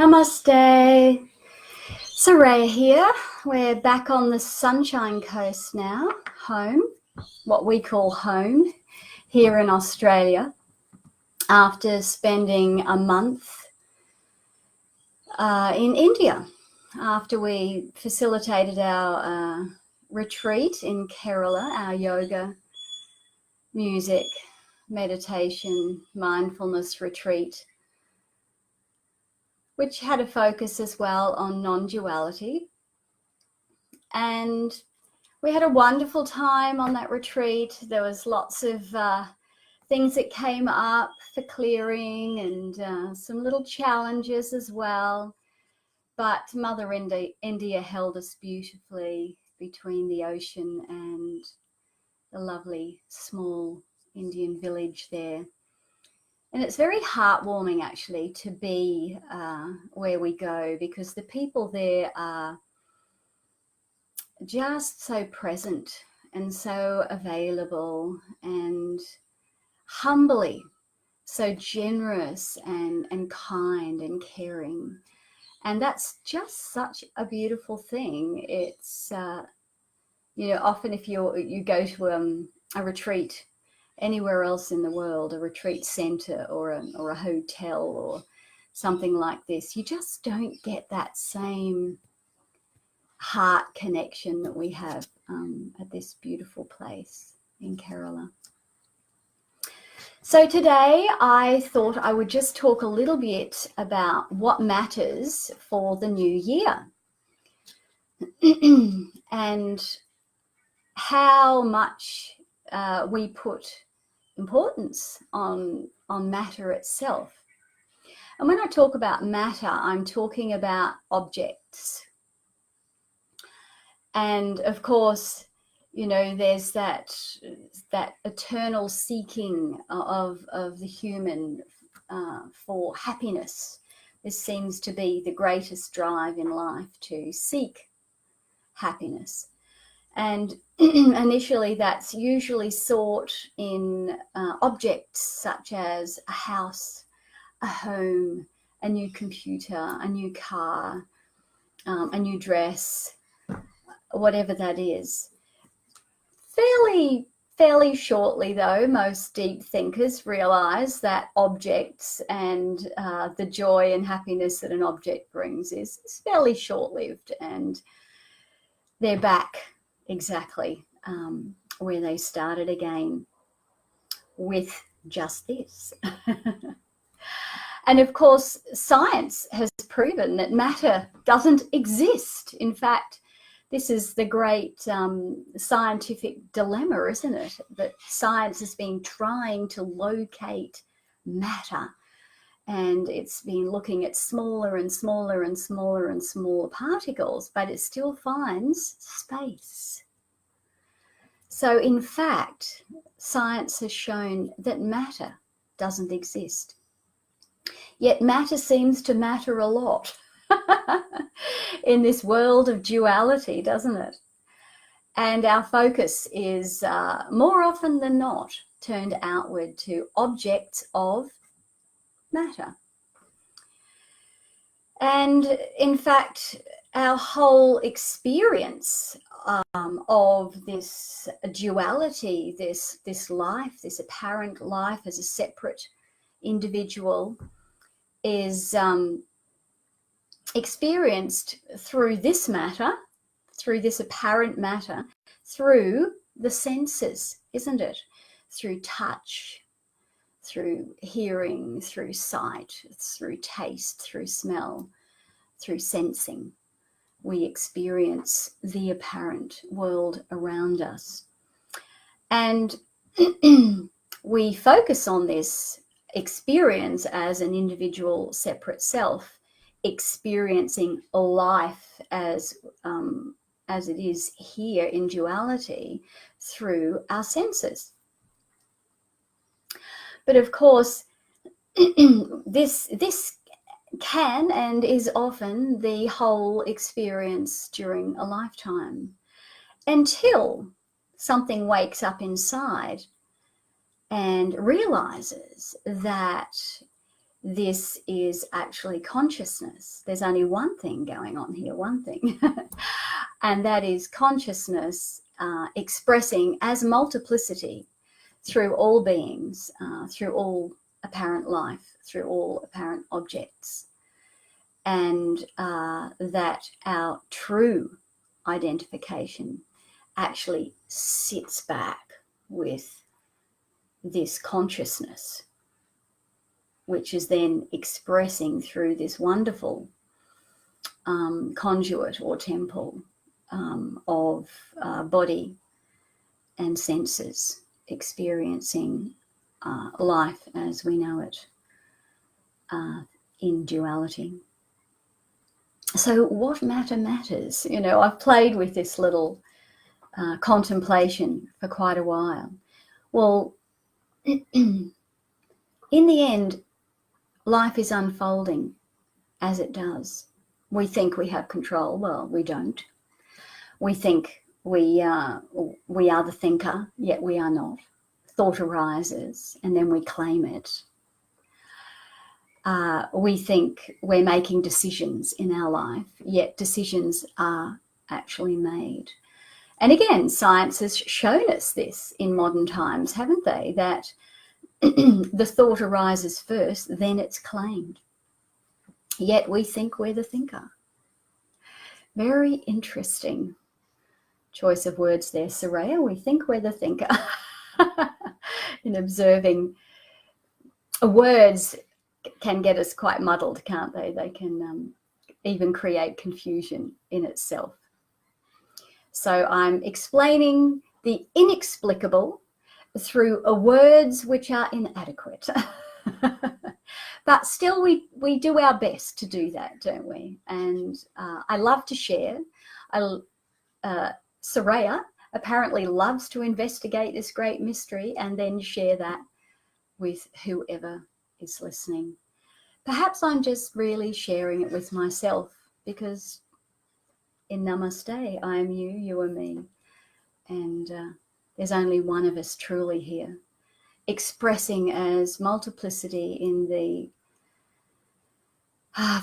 Namaste. Soraya here. We're back on the Sunshine Coast now, home, what we call home, here in Australia, after spending a month in India, after we facilitated our retreat in Kerala, our yoga, music, meditation, mindfulness retreat, which had a focus as well on non-duality. And we had a wonderful time on that retreat. There was lots of things that came up for clearing and some little challenges as well. But Mother India held us beautifully between the ocean and the lovely small Indian village there. And it's very heartwarming, actually, to be where we go, because the people there are just so present and so available and humbly so generous and kind and caring. And that's just such a beautiful thing. It's, often if you go to a retreat anywhere else in the world, a retreat center or a hotel or something like this, you just don't get that same heart connection that we have at this beautiful place in Kerala. So today I thought I would just talk a little bit about what matters for the new year and how much we put importance on matter itself. And when I talk about matter, I'm talking about objects. And of course, there's that eternal seeking of the human for happiness. This seems to be the greatest drive in life, to seek happiness. And initially that's usually sought in objects such as a house, a home, a new computer, a new car, a new dress, whatever that is. Fairly shortly, though, most deep thinkers realize that objects and the joy and happiness that an object brings is fairly short-lived, and they're back exactly where they started again with just this. And of course, science has proven that matter doesn't exist. In fact, this is the great scientific dilemma, isn't it? That science has been trying to locate matter, and it's been looking at smaller and smaller and smaller and smaller particles, but it still finds space. So in fact, science has shown that matter doesn't exist. Yet matter seems to matter a lot in this world of duality, doesn't it? And our focus is more often than not turned outward to objects of matter. And in fact, our whole experience of this duality, this life, this apparent life as a separate individual, is experienced through this matter, through this apparent matter, through the senses, isn't it? Through touch, through hearing, through sight, through taste, through smell, through sensing. We experience the apparent world around us. And we focus on this experience as an individual separate self, experiencing life as it is here in duality through our senses. But of course, this can and is often the whole experience during a lifetime, until something wakes up inside and realizes that this is actually consciousness. There's only one thing going on here, one thing, and that is consciousness expressing as multiplicity through all beings, through all apparent life, through all apparent objects, and that our true identification actually sits back with this consciousness, which is then expressing through this wonderful conduit or temple of body and senses, experiencing life as we know it in duality. So what matter matters? You know, I've played with this little contemplation for quite a while. Well, in the end, life is unfolding as it does. We think we have control. Well, we don't. We think we are the thinker, yet we are not. Thought arises, and then we claim it. We think we're making decisions in our life, yet decisions are actually made. And again, science has shown us this in modern times, haven't they? That the thought arises first, then it's claimed. Yet we think we're the thinker. Very interesting choice of words there, Soraya. We think we're the thinker. In observing words can get us quite muddled, can't they? They can even create confusion in itself. So I'm explaining the inexplicable through words which are inadequate. But still we do our best to do that, don't we? And I love to share. Soraya apparently loves to investigate this great mystery and then share that with whoever is listening. Perhaps I'm just really sharing it with myself, because in Namaste, I am you, you are me. And there's only one of us truly here, expressing as multiplicity in the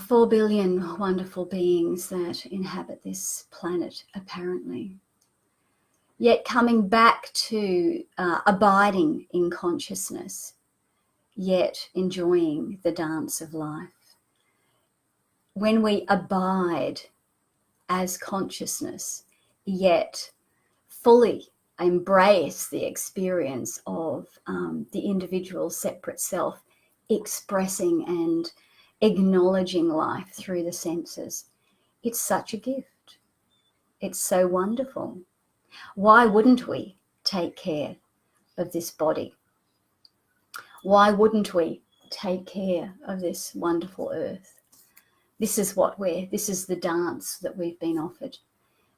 4 billion wonderful beings that inhabit this planet, apparently. Yet coming back to abiding in consciousness, yet enjoying the dance of life. When we abide as consciousness, yet fully embrace the experience of the individual separate self, expressing and acknowledging life through the senses, it's such a gift. It's so wonderful. Why wouldn't we take care of this body? Why wouldn't we take care of this wonderful earth? This is the dance that we've been offered.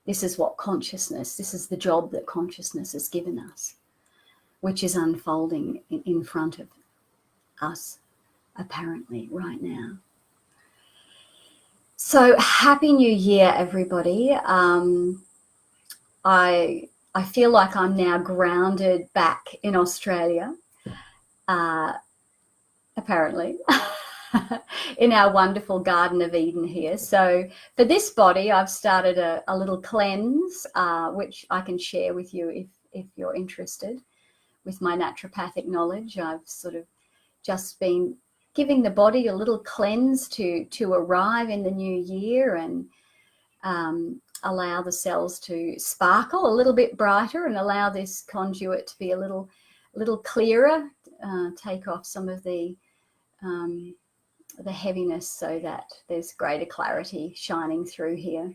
This is what consciousness, this is the job that consciousness has given us, which is unfolding in front of us, apparently, right now. So happy New Year, everybody. I feel like I'm now grounded back in Australia, apparently, in our wonderful Garden of Eden here. So for this body, I've started a little cleanse, which I can share with you if you're interested. With my naturopathic knowledge, I've sort of just been giving the body a little cleanse to arrive in the new year and allow the cells to sparkle a little bit brighter and allow this conduit to be a little clearer, take off some of the heaviness so that there's greater clarity shining through here.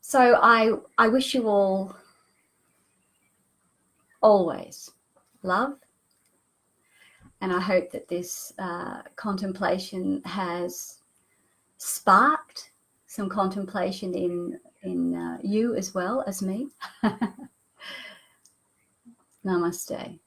So I wish you all always love, and I hope that this contemplation has sparked some contemplation in you as well as me. Namaste.